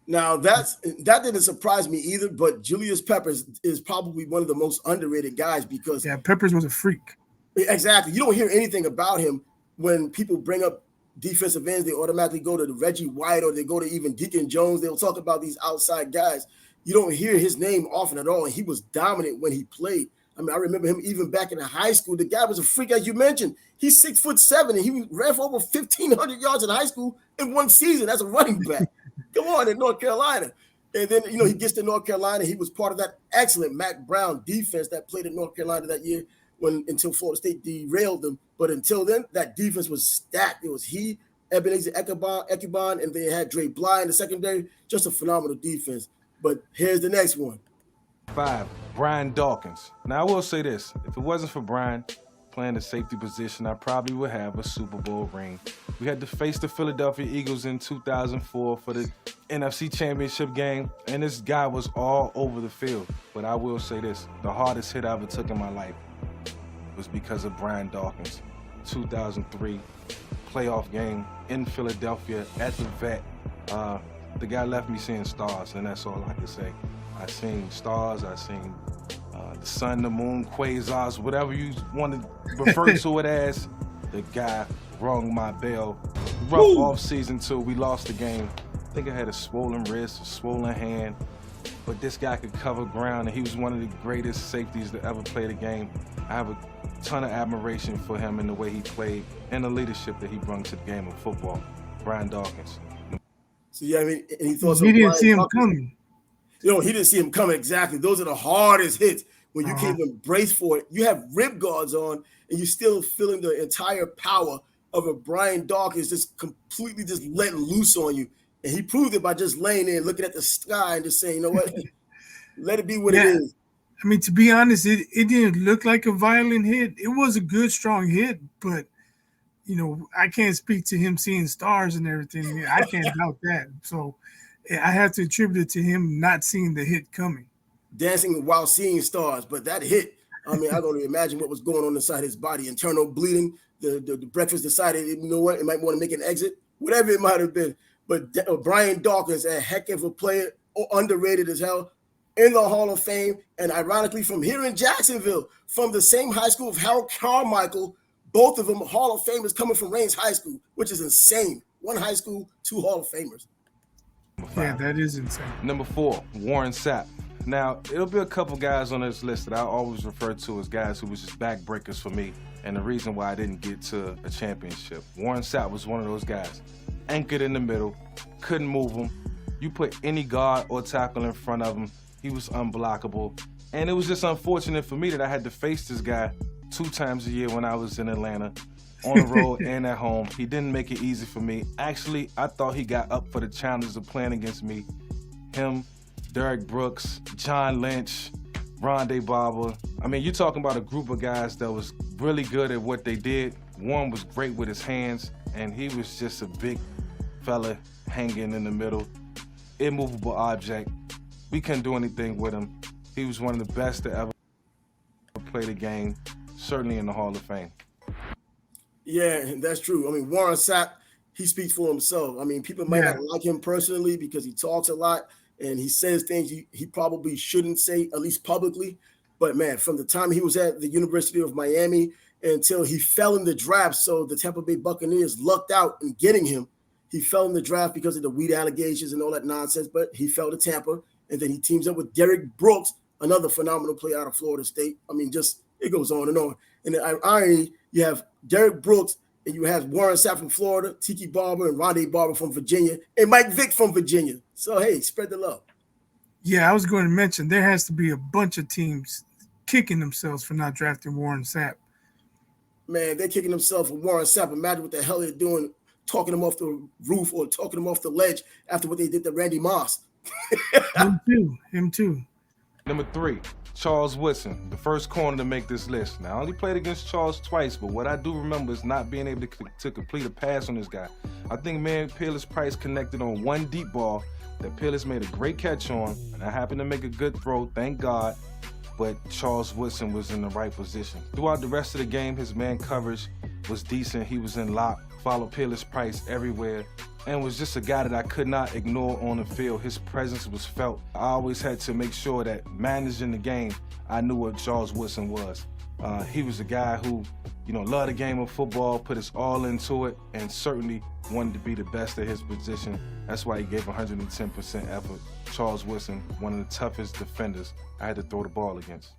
Now, that didn't surprise me either, but Julius Peppers is probably one of the most underrated guys because... Yeah, Peppers was a freak. Exactly. You don't hear anything about him when people bring up defensive ends. They automatically go to the Reggie White or they go to even Deacon Jones. They'll talk about these outside guys. You don't hear his name often at all, and he was dominant when he played. I mean, I remember him even back in high school. The guy was a freak, as you mentioned. He's 6'7", and he ran for over 1,500 yards in high school in one season. That's a running back. Come on, in North Carolina. And then, he gets to North Carolina. He was part of that excellent Mack Brown defense that played in North Carolina that year until Florida State derailed them. But until then, that defense was stacked. It was he, Ebenezer Ekubon, and they had Dre Bly in the secondary. Just a phenomenal defense. But here's the next one. 5, Brian Dawkins. Now, I will say this. If it wasn't for Brian playing the safety position, I probably would have a Super Bowl ring. We had to face the Philadelphia Eagles in 2004 for the NFC Championship game, and this guy was all over the field. But I will say this. The hardest hit I ever took in my life was because of Brian Dawkins. 2003 playoff game in Philadelphia at the Vet. The guy left me seeing stars, and that's all I can say. I seen stars, I seen the sun, the moon, quasars, whatever you want to refer to it as. The guy rung my bell. Rough off season 2, we lost the game. I think I had a swollen wrist, a swollen hand, but this guy could cover ground, and he was one of the greatest safeties to ever play the game. I have a ton of admiration for him and the way he played and the leadership that he brought to the game of football. Brian Dawkins. So, yeah, I mean, and he thought he didn't see him coming. He didn't see him coming, exactly. Those are the hardest hits when you can't even brace for it. You have rib guards on, and you're still feeling the entire power of a Brian Dawkins just completely just letting loose on you. And he proved it by just laying there, looking at the sky and just saying, you know what, let it be what it is. I mean, to be honest, it didn't look like a violent hit. It was a good, strong hit, but, I can't speak to him seeing stars and everything. I can't doubt that. So I have to attribute it to him not seeing the hit coming. Dancing while seeing stars, but that hit, I mean, I can only imagine what was going on inside his body. Internal bleeding, the breakfast decided, you know what, it might want to make an exit, whatever it might have been. But Brian Dawkins, a heck of a player, underrated as hell, in the Hall of Fame, and ironically from here in Jacksonville, from the same high school of Harold Carmichael, both of them Hall of Famers coming from Raines High School, which is insane. One high school, 2 Hall of Famers. Yeah, that is insane. Number 4, Warren Sapp. Now, it'll be a couple guys on this list that I always refer to as guys who was just backbreakers for me, and the reason why I didn't get to a championship. Warren Sapp was one of those guys. Anchored in the middle, couldn't move him. You put any guard or tackle in front of him, he was unblockable. And it was just unfortunate for me that I had to face this guy 2 times a year when I was in Atlanta, on the road and at home. He didn't make it easy for me. Actually, I thought he got up for the challenge of playing against me. Him, Derek Brooks, John Lynch, Rondé Barber. I mean, you're talking about a group of guys that was really good at what they did. Warren was great with his hands, and he was just a big fella hanging in the middle. Immovable object. We couldn't do anything with him. He was one of the best to ever play the game, certainly in the Hall of Fame. Yeah, that's true. I mean, Warren Sapp, he speaks for himself. I mean, people might not like him personally because he talks a lot and he says things he probably shouldn't say, at least publicly. But, man, from the time he was at the University of Miami until he fell in the draft. So the Tampa Bay Buccaneers lucked out in getting him. He fell in the draft because of the weed allegations and all that nonsense, but he fell to Tampa, and then he teams up with Derrick Brooks, another phenomenal player out of Florida State. I mean, just it goes on and on. And the irony, you have Derrick Brooks, and you have Warren Sapp from Florida, Tiki Barber and Rondé Barber from Virginia, and Mike Vick from Virginia. So, hey, spread the love. Yeah, I was going to mention there has to be a bunch of teams kicking themselves for not drafting Warren Sapp. Man, they're kicking themselves for Warren Sapp. Imagine what the hell they're doing, talking him off the roof or talking him off the ledge after what they did to Randy Moss. Him too. Number 3, Charles Woodson, the first corner to make this list. Now, I only played against Charles twice, but what I do remember is not being able to complete a pass on this guy. I think me and Peerless Price connected on one deep ball that Peerless made a great catch on, and I happened to make a good throw, thank God, but Charles Woodson was in the right position. Throughout the rest of the game, his man coverage was decent. He was in lock, followed Peerless Price everywhere, and was just a guy that I could not ignore on the field. His presence was felt. I always had to make sure that managing the game, I knew what Charles Woodson was. He was a guy who, loved the game of football, put his all into it, and certainly wanted to be the best at his position. That's why he gave 110% effort. Charles Woodson, one of the toughest defenders I had to throw the ball against.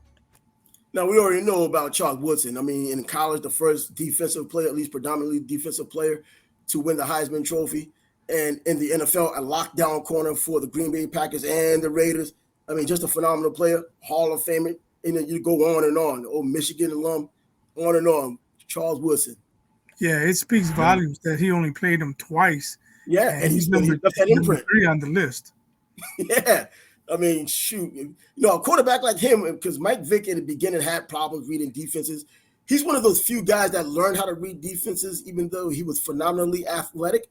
Now, we already know about Charles Woodson. I mean, in college, the first defensive player, at least predominantly defensive player, to win the Heisman Trophy. And in the NFL, a lockdown corner for the Green Bay Packers and the Raiders. I mean, just a phenomenal player, Hall of Famer. And then you go on and on. Old Michigan alum, on and on. Charles Woodson. Yeah, it speaks volumes that he only played him twice. Yeah, and he's number 3 on the list. Yeah. I mean, shoot. A quarterback like him, because Mike Vick in the beginning had problems reading defenses. He's one of those few guys that learned how to read defenses, even though he was phenomenally athletic.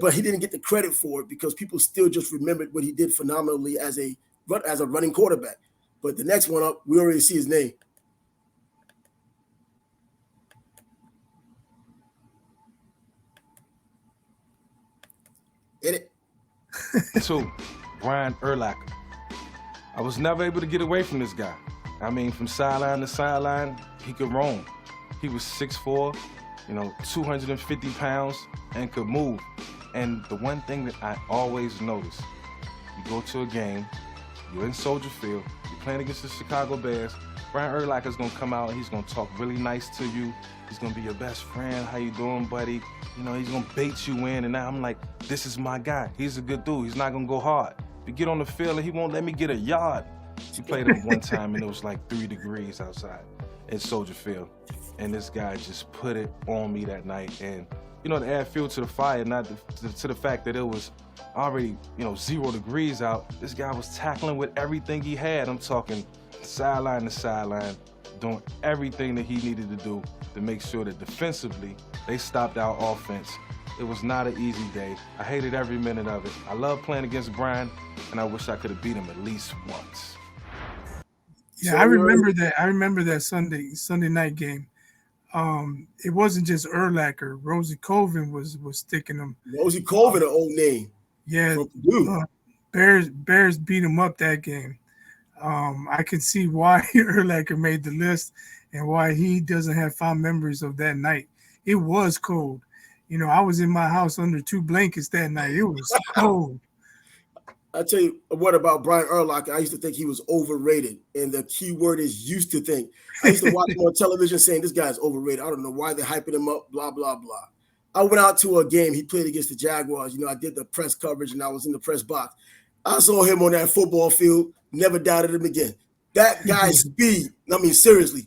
But he didn't get the credit for it because people still just remembered what he did phenomenally as a running quarterback. But the next one up, we already see his name. Hit it. 2, Brian Urlacher. I was never able to get away from this guy. I mean, from sideline to sideline, he could roam. He was 6'4", 250 pounds, and could move. And the one thing that I always notice, you go to a game, you're in Soldier Field, you're playing against the Chicago Bears, Brian Urlacher's gonna come out and he's gonna talk really nice to you. He's gonna be your best friend. How you doing, buddy? He's gonna bait you in, and I'm like, this is my guy. He's a good dude. He's not gonna go hard. We get on the field and he won't let me get a yard. We played him one time and it was like 3 degrees outside at Soldier Field. And this guy just put it on me that night. And, to add fuel to the fire, not to the fact that it was already, 0 degrees out, this guy was tackling with everything he had. I'm talking sideline to sideline, doing everything that he needed to do to make sure that defensively they stopped our offense. It was not an easy day. I hated every minute of it. I love playing against Brian, and I wish I could have beat him at least once. Yeah, so I remember that Sunday night game. It wasn't just Urlacher. Rosie Colvin was sticking him. Rosie Colvin, an old name. Yeah, Bears beat him up that game. I can see why Urlacher made the list and why he doesn't have fond memories of that night. It was cold. I was in my house under 2 blankets that night. It was cold. I tell you what about Brian Urlacher. I used to think he was overrated, and the key word is used to think. I used to watch him on television saying this guy's overrated. I don't know why they're hyping him up, blah, blah, blah. I went out to a game. He played against the Jaguars. I did the press coverage, and I was in the press box. I saw him on that football field, never doubted him again. That guy's speed, I mean, seriously,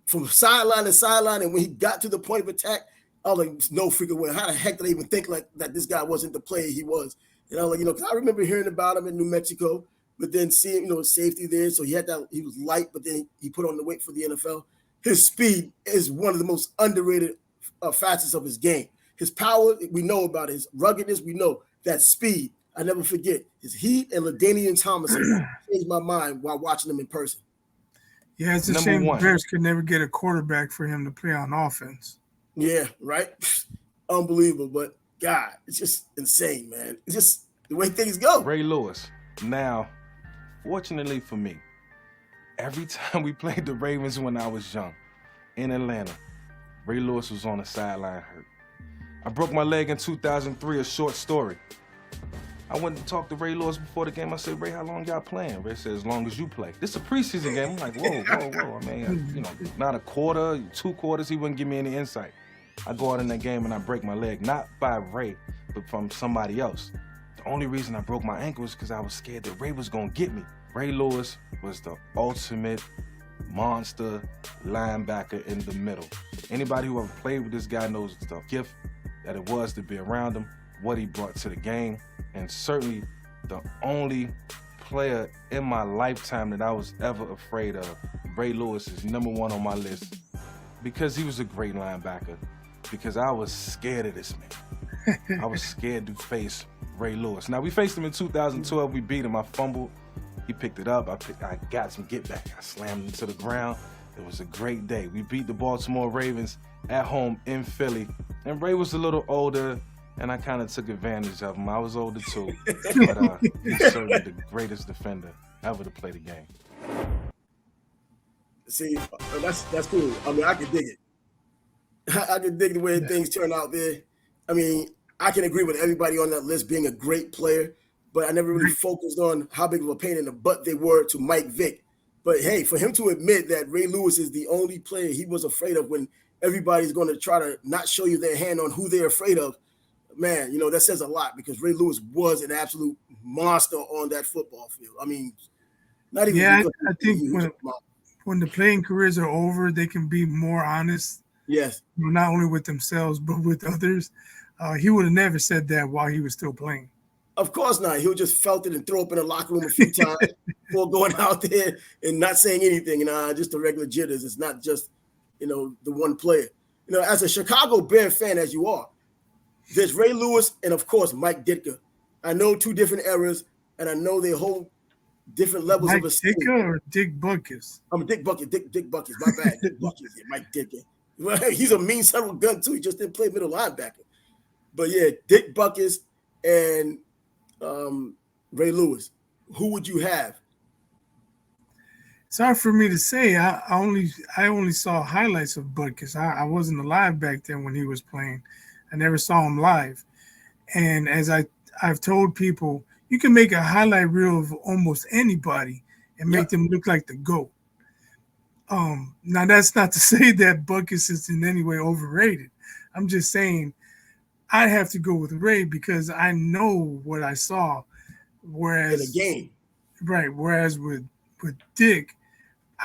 from sideline to sideline, and when he got to the point of attack, I was like, no freaking way. How the heck did I even think like that this guy wasn't the player he was? And I was like, because I remember hearing about him in New Mexico, but then seeing, safety there. So he was light, but then he put on the weight for the NFL. His speed is one of the most underrated facets of his game. His power, we know about it. His ruggedness, we know. That speed, I never forget. His heat and LaDainian Tomlinson changed my mind while watching him in person. Yeah, it's a shame the Bears could never get a quarterback for him to play on offense. Yeah, right? Unbelievable. But, God, it's just insane, man. It's just the way things go. Ray Lewis. Now, fortunately for me, every time we played the Ravens when I was young in Atlanta, Ray Lewis was on the sideline hurt. I broke my leg in 2003, a short story. I went to talk to Ray Lewis before the game. I said, Ray, how long y'all playing? Ray said, as long as you play. This is a preseason game. I'm like, whoa. I mean, not a quarter, 2 quarters. He wouldn't give me any insight. I go out in that game and I break my leg, not by Ray, but from somebody else. The only reason I broke my ankle is because I was scared that Ray was going to get me. Ray Lewis was the ultimate monster linebacker in the middle. Anybody who ever played with this guy knows the gift that it was to be around him, what he brought to the game, and certainly the only player in my lifetime that I was ever afraid of. Ray Lewis is #1 on my list because he was a great linebacker, because I was scared of this man. I was scared to face Ray Lewis. Now, we faced him in 2012. We beat him. I fumbled. He picked it up. I got some get back. I slammed him to the ground. It was a great day. We beat the Baltimore Ravens at home in Philly. And Ray was a little older, and I kind of took advantage of him. I was older too, but he's certainly the greatest defender ever to play the game. See, that's cool. I mean, I can dig it. I can dig the way things turn out there. I mean, I can agree with everybody on that list being a great player, but I never really focused on how big of a pain in the butt they were to Mike Vick. But hey, for him to admit that Ray Lewis is the only player he was afraid of when everybody's going to try to not show you their hand on who they're afraid of, man, that says a lot, because Ray Lewis was an absolute monster on that football field. I mean, not even. Yeah, I think when the playing careers are over, they can be more honest. Yes. Not only with themselves, but with others. He would have never said that while he was still playing. Of course not. He'll just felt it and throw up in the locker room a few times before going out there and not saying anything. Just the regular jitters. It's not just, the one player. As a Chicago Bear fan, as you are, there's Ray Lewis and, of course, Mike Ditka. I know 2 different eras, and I know they hold different levels Mike of esteem. Ditka or Dick Butkus? I'm Dick Bucket. Dick Bucket. My bad. Dick Bucket. Yeah, Mike Ditka. He's a mean son of a gun, too. He just didn't play middle linebacker. But, yeah, Dick Butkus and Ray Lewis. Who would you have? It's hard for me to say. I only saw highlights of Butkus. I wasn't alive back then when he was playing. I never saw him live. And as I've told people, you can make a highlight reel of almost anybody and make them look like the GOAT. Now, that's not to say that Butkus is in any way overrated. I'm just saying I'd have to go with Ray because I know what I saw. Whereas in the game. Right. Whereas with Dick,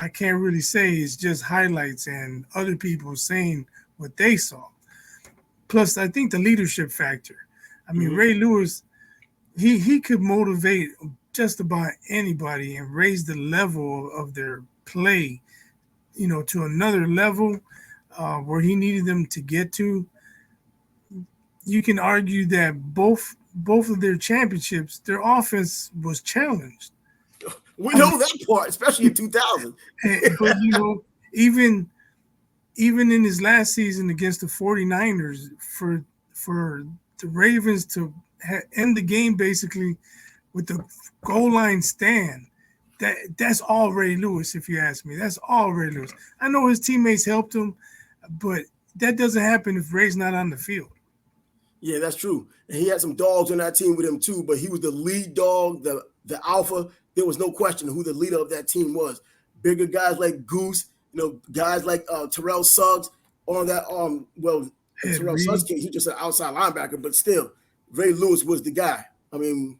I can't really say it's just highlights and other people saying what they saw. Plus, I think the leadership factor. I mean, Ray Lewis, he could motivate just about anybody and raise the level of their play, to another level where he needed them to get to. You can argue that both of their championships, their offense was challenged. We know that part, especially in 2000. But, even in his last season against the 49ers, for the Ravens to end the game basically with the goal line stand, that's all Ray Lewis, if you ask me. That's all Ray Lewis. I know his teammates helped him, but that doesn't happen if Ray's not on the field. Yeah, that's true. And he had some dogs on that team with him too, but he was the lead dog, the alpha. There was no question who the leader of that team was. Bigger guys like Goose, guys like Terrell Suggs on that. Terrell Suggs, he's just an outside linebacker, but still, Ray Lewis was the guy. I mean,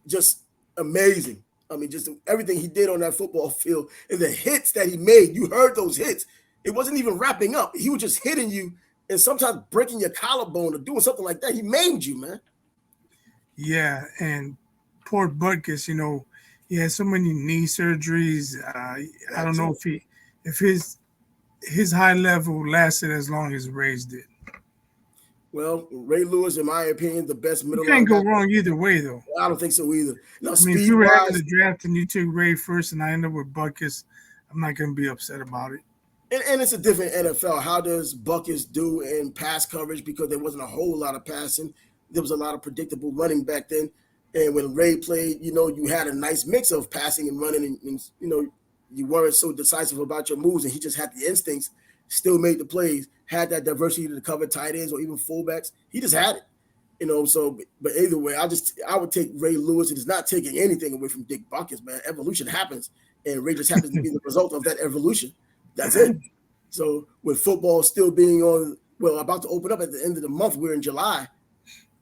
just amazing. I mean, just everything he did on that football field and the hits that he made. You heard those hits. It wasn't even wrapping up. He was just hitting you and sometimes breaking your collarbone or doing something like that. He maimed you, man. Yeah, and poor Butkus, he had so many knee surgeries. I don't know if his high level lasted as long as Ray's did. Well, Ray Lewis, in my opinion, the best middle. You can't go wrong either way, though. I don't think so either. No, I mean, if you were having the draft and you took Ray first and I ended up with Butkus, I'm not going to be upset about it. And it's a different NFL. How does Butkus do in pass coverage? Because there wasn't a whole lot of passing. There was a lot of predictable running back then. And when Ray played, you had a nice mix of passing and running. And you weren't so decisive about your moves. And he just had the instincts, still made the plays, had that diversity to cover tight ends or even fullbacks. He just had it. So, but either way, I would take Ray Lewis. It is not taking anything away from Dick Buckets, man. Evolution happens, and Ray just happens to be the result of that evolution. That's it. So, with football still being about to open up at the end of the month, we're in July.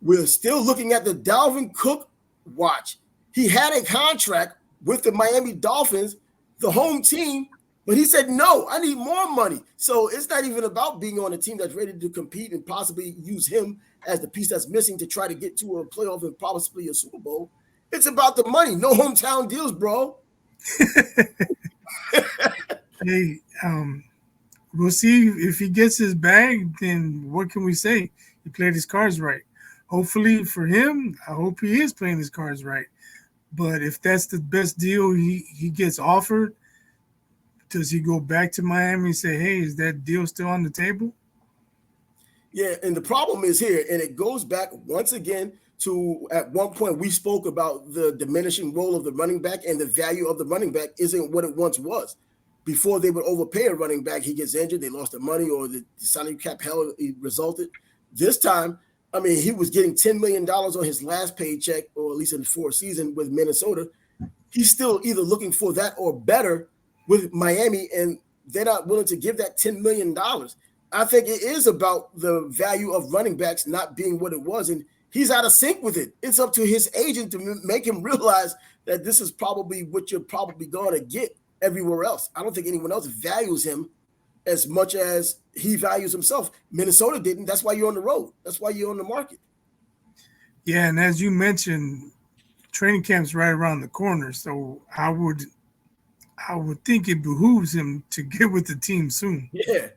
We're still looking at the Dalvin Cook watch. He had a contract with the Miami Dolphins, the home team, but he said, no, I need more money. So it's not even about being on a team that's ready to compete and possibly use him as the piece that's missing to try to get to a playoff and possibly a Super Bowl. It's about the money. No hometown deals, bro. Hey, we'll see if he gets his bag. Then what can we say? He played his cards right. Hopefully for him, I hope he is playing his cards right. But if that's the best deal he gets offered, does he go back to Miami and say, hey, is that deal still on the table? Yeah, and the problem is here, and it goes back once again to at one point we spoke about the diminishing role of the running back, and the value of the running back isn't what it once was. Before they would overpay a running back, he gets injured, they lost the money, or the salary cap hell resulted. This time, I mean, he was getting $10 million on his last paycheck, or at least in the fourth season with Minnesota. He's still either looking for that or better with Miami, and they're not willing to give that $10 million. I think it is about the value of running backs not being what it was, and he's out of sync with it. It's up to his agent to make him realize that this is probably what you're probably going to get everywhere else. I don't think anyone else values him as much as he values himself. Minnesota didn't. That's why you're on the road. That's why you're on the market. Yeah, and as you mentioned, training camp's right around the corner, so I would think it behooves him to get with the team soon. Yeah.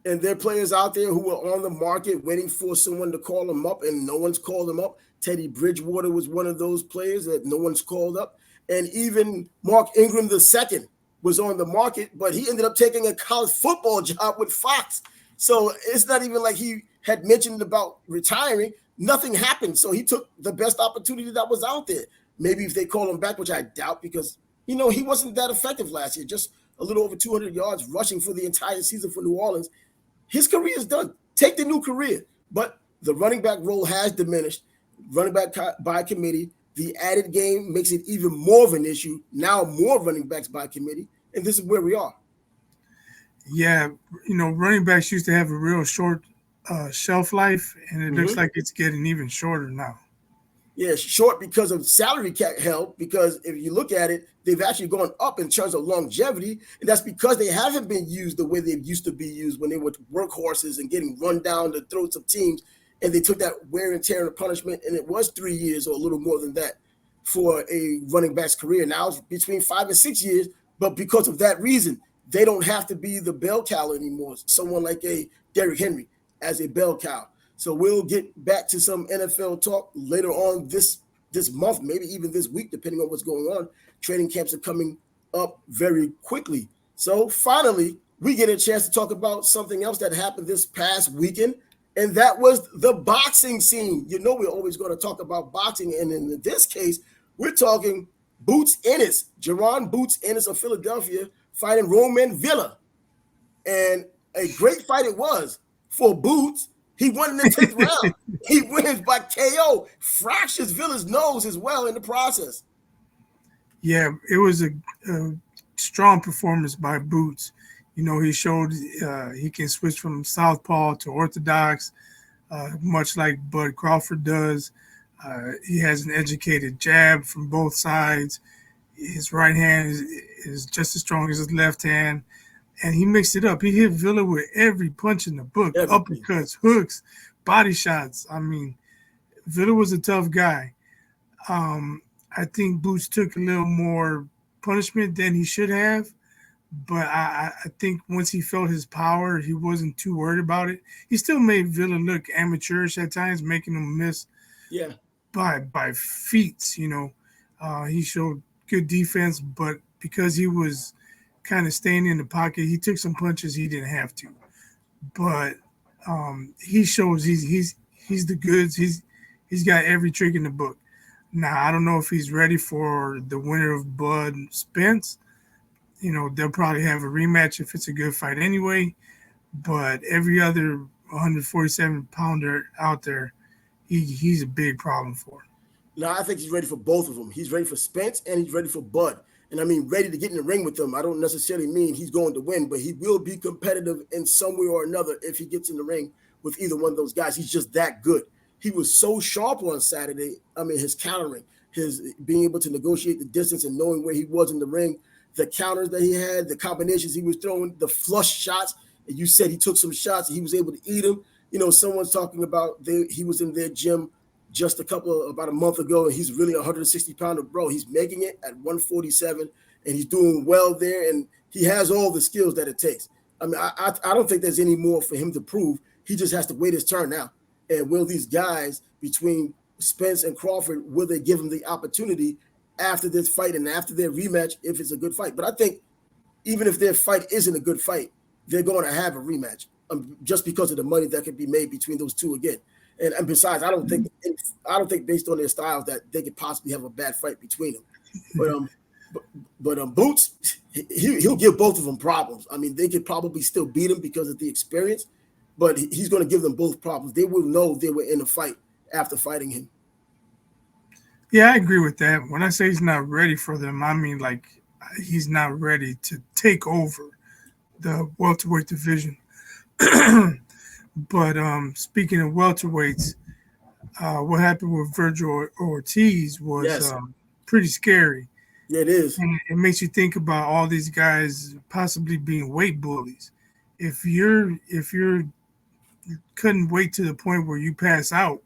And there are players out there who are on the market waiting for someone to call them up, and no one's called them up. Teddy Bridgewater was one of those players that no one's called up. And even Mark Ingram II was on the market, but he ended up taking a college football job with Fox. So it's not even like he had mentioned about retiring. Nothing happened. So he took the best opportunity that was out there. Maybe if they call him back, which I doubt, because, he wasn't that effective last year, just a little over 200 yards rushing for the entire season for New Orleans. His career is done. Take the new career. But the running back role has diminished. Running back by committee. The added game makes it even more of an issue. Now more running backs by committee. And this is where we are. Yeah, running backs used to have a real short shelf life, and it looks like it's getting even shorter now. Yeah, short because of salary cap hell, because if you look at it, they've actually gone up in terms of longevity, and that's because they haven't been used the way they used to be used when they were workhorses and getting run down the throats of teams, and they took that wear and tear and punishment, and it was 3 years or a little more than that for a running back's career. Now it's between 5 and 6 years, but because of that reason, they don't have to be the bell cow anymore. Someone like a Derrick Henry as a bell cow. So we'll get back to some NFL talk later on this month, maybe even this week, depending on what's going on. Training camps are coming up very quickly. So finally, we get a chance to talk about something else that happened this past weekend, and that was the boxing scene. We're always going to talk about boxing, and in this case, we're talking Boots Ennis, Jaron Boots Ennis of Philadelphia, fighting Roman Villa. And a great fight it was for Boots. He won in the 10th round. He wins by KO, fractures Villa's nose as well in the process. Yeah, it was a strong performance by Boots. He showed he can switch from southpaw to orthodox, much like Bud Crawford does. He has an educated jab from both sides. His right hand is just as strong as his left hand. And he mixed it up. He hit Villa with every punch in the book. Everything. Uppercuts, hooks, body shots. I mean, Villa was a tough guy. I think Boots took a little more punishment than he should have. But I think once he felt his power, he wasn't too worried about it. He still made Villa look amateurish at times, making him miss by feet. He showed good defense, but because he was kind of staying in the pocket, he took some punches he didn't have to. But he shows he's the goods. He's got every trick in the book. Now I don't know if he's ready for the winner of Bud Spence. They'll probably have a rematch if it's a good fight anyway. but every other 147 pounder out there, he's a big problem for. Now, I think he's ready for both of them. He's ready for Spence and he's ready for Bud. And I mean, ready to get in the ring with them. I don't necessarily mean he's going to win, but he will be competitive in some way or another if he gets in the ring with either one of those guys. He's just that good. He was so sharp on Saturday. I mean, his countering, his being able to negotiate the distance and knowing where he was in the ring, the counters that he had, the combinations he was throwing, the flush shots. And you said he took some shots and he was able to eat them. You know, someone's talking about he was in their gym just about a month ago, and he's really a 160-pounder, bro. He's making it at 147, and he's doing well there, and he has all the skills that it takes. I mean, I don't think there's any more for him to prove. He just has to wait his turn now. And will these guys between Spence and Crawford, will they give him the opportunity after this fight and after their rematch if it's a good fight? But I think even if their fight isn't a good fight, they're going to have a rematch just because of the money that could be made between those two again. And besides, I don't think based on their styles that they could possibly have a bad fight between them. But Boots, he'll give both of them problems. I mean, they could probably still beat him because of the experience, but he's going to give them both problems. They will know they were in a fight after fighting him. Yeah, I agree with that. When I say he's not ready for them, I mean like he's not ready to take over the welterweight division. But speaking of welterweights, what happened with Virgil Ortiz was pretty scary. Yeah, it is. And it makes you think about all these guys possibly being weight bullies. If you're cutting weight to the point where you pass out,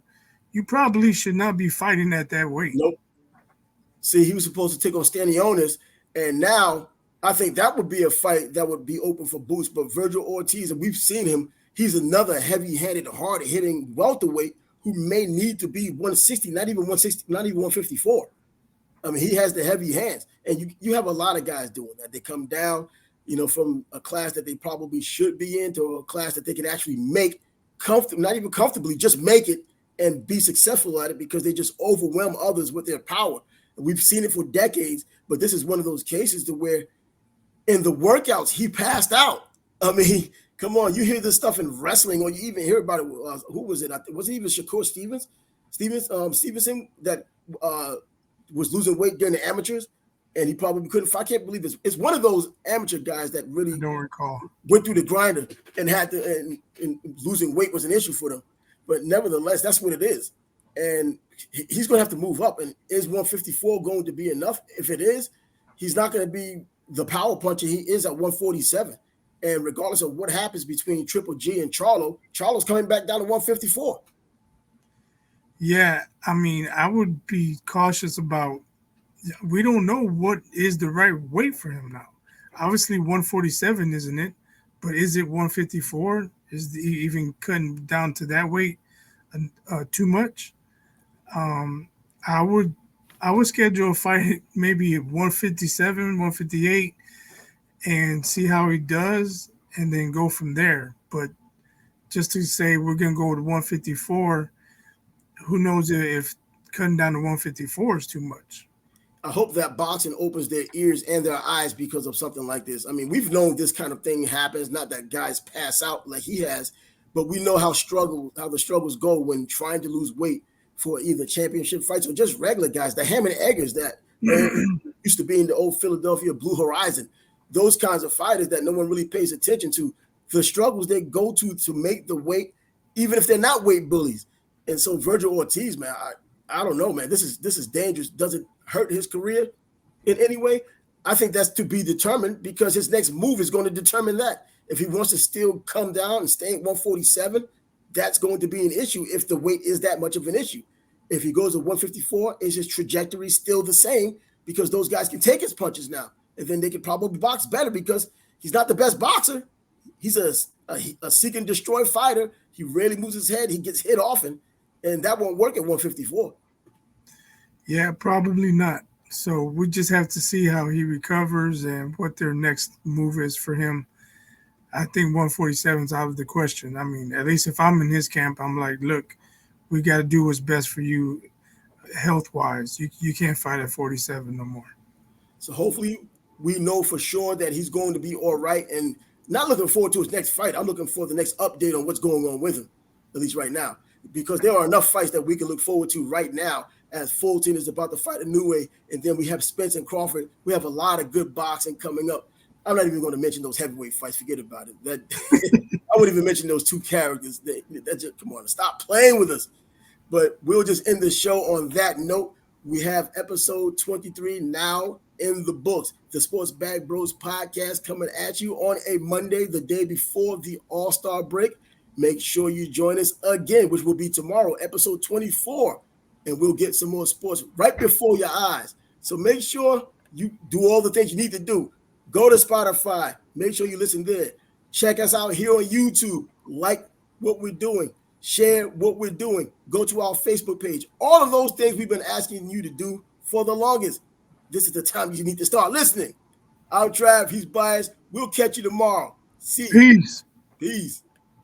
you probably should not be fighting at that weight. Nope. See, he was supposed to take on Stanionis, and now I think that would be a fight that would be open for Boots. But Virgil Ortiz, and we've seen him, he's another heavy-handed, hard-hitting welterweight who may need to be 160, not even 160, not even 154. I mean, he has the heavy hands. And you have a lot of guys doing that. They come down, you know, from a class that they probably should be in to a class that they can actually make comfortable, not even comfortably, just make it and be successful at it because they just overwhelm others with their power. And we've seen it for decades, but this is one of those cases to where in the workouts, he passed out. I mean, come on, you hear this stuff in wrestling, or you even hear about it. Who was it? Was it even Shakur Stevenson that was losing weight during the amateurs, and he probably couldn't. I can't believe it's one of those amateur guys that really I don't recall went through the grinder and had to, and losing weight was an issue for them. But nevertheless, that's what it is, and he's going to have to move up. And is 154 going to be enough? If it is, he's not going to be the power puncher he is at 147. And regardless of what happens between Triple G and Charlo's coming back down to 154. Yeah, I mean, I would be cautious about – we don't know what is the right weight for him now. Obviously, 147, isn't it? But is it 154? Is even cutting down to that weight too much? I would schedule a fight maybe at 157, 158 and see how he does and then go from there. But just to say we're going to go to 154, who knows if cutting down to 154 is too much. I hope that boxing opens their ears and their eyes because of something like this. I mean, we've known this kind of thing happens, not that guys pass out like he has, but we know how the struggles go when trying to lose weight for either championship fights or just regular guys, the Ham and Eggers that used to be in the old Philadelphia Blue Horizon, those kinds of fighters that no one really pays attention to, the struggles they go to make the weight, even if they're not weight bullies. And so Virgil Ortiz, man, I don't know, man. This is dangerous. Does it hurt his career in any way? I think that's to be determined because his next move is going to determine that. If he wants to still come down and stay at 147, that's going to be an issue if the weight is that much of an issue. If he goes to 154, is his trajectory still the same? Because those guys can take his punches now. And then they can probably box better because he's not the best boxer. He's a seek and destroy fighter. He rarely moves his head. He gets hit often. And that won't work at 154. Yeah, probably not. So we just have to see how he recovers and what their next move is for him. I think 147 is out of the question. I mean, at least if I'm in his camp, I'm like, look, we got to do what's best for you health-wise. You can't fight at 47 no more. So hopefully we know for sure that he's going to be all right. And not looking forward to his next fight. I'm looking for the next update on what's going on with him, at least right now, because there are enough fights that we can look forward to right now as Fulton is about to fight a new way. And then we have Spence and Crawford. We have a lot of good boxing coming up. I'm not even going to mention those heavyweight fights. Forget about it. That I wouldn't even mention those two characters. That just, come on, stop playing with us. But we'll just end the show on that note. We have episode 23 now in the books. The Sports Bag Bros podcast coming at you on a Monday, the day before the All-Star break. Make sure you join us again, which will be tomorrow, episode 24. And we'll get some more sports right before your eyes. So make sure you do all the things you need to do. Go to Spotify. Make sure you listen there. Check us out here on YouTube. Like what we're doing. Share what we're doing. Go to our Facebook page. All of those things we've been asking you to do for the longest. This is the time you need to start listening. I'm Trav. He's biased. We'll catch you tomorrow. See you. Peace. Peace.